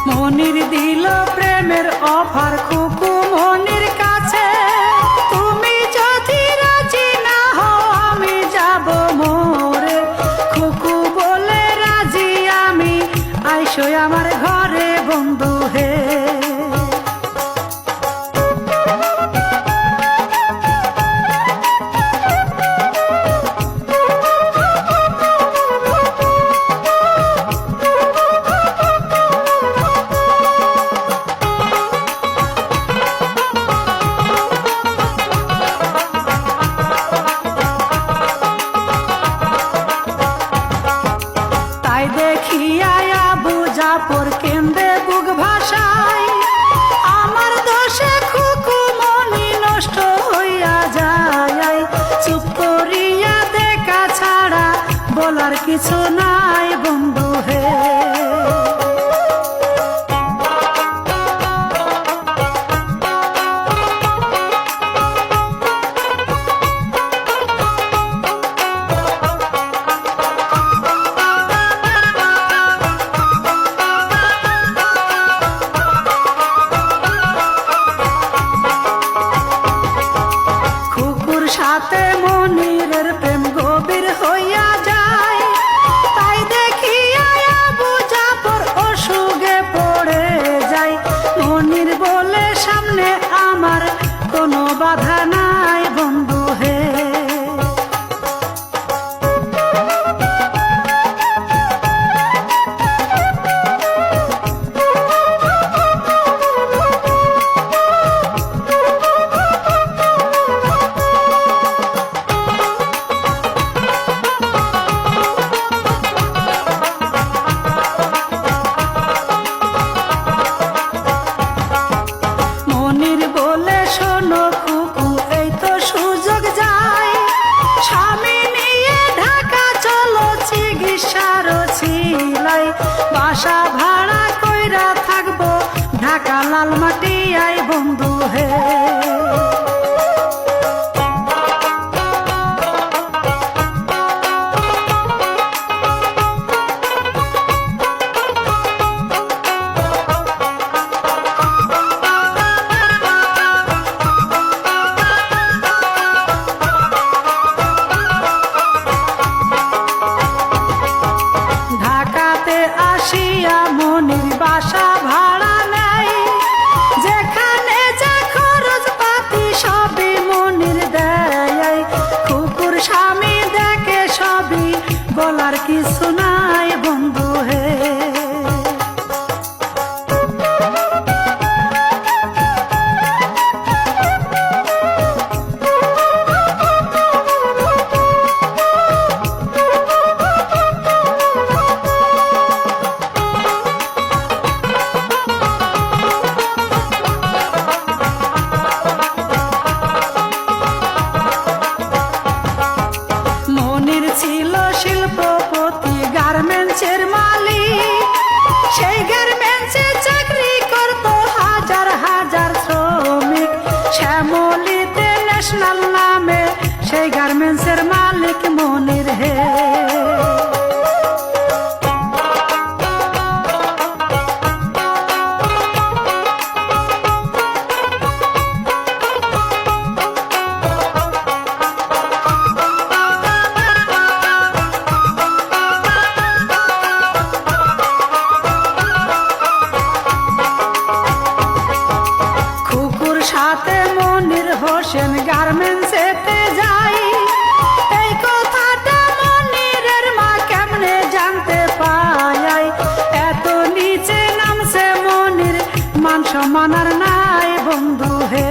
মনির দিল প্রেমের অফার খুকু মনির কাছে, তুমি যদি রাজি না হও আমি যাব মোরে। খুকু বলে রাজি আমি, আইসো আমার ঘরে বন্ধু হে। দেখিয়া আবু জাফর কেন্দে বুক ভাষায়, আমার দোষে খুকু মনি নষ্ট হইয়া যায়। চুপ করিয়া দেখা ছাড়া বলার কিছু নাই বন্ধু হে। সাথে মনিরের প্রেম গভীর হইয়া যায়, তাই দেখিয়া আবু জাফর অসুখে পড়ে যায়। মনির বলে সামনে আমার কোনো বাধা নাই বন্ধু হে। বলে শোনো খুকু এই তো সুযোগ যায়, স্বামী নিয়ে ঢাকা চলো চিকিৎসার ছিলাই। বাসা ভাড়া কইরা থাকবো ঢাকা লালমাটি আই বন্ধু হে। আসিয়া মনির বাসা ভাড়া নেয়, যেখানে যা খরচ পাতি সবই মনির দেয়। খুকুর স্বামী দেখে সবই, বলার কিছু নাই বন্ধু হে। ছিল শিল্পপতি গার্মেন্টসের মালিক, সেই গার্মেন্টসে চাকরি করত হাজার হাজার শ্রমিক। শ্যামলীতে ন্যাশনাল নামে সেই গার্মেন্টসের মালিক মনির হে। সাথে মনির হোসেন গার্মেন্টসেতে যাই, এই কথাটা মনিরের মা কেমনে জানতে পায়। এত নিচে নামছে মনির, মান সম্মান আর নাই বন্ধু হে।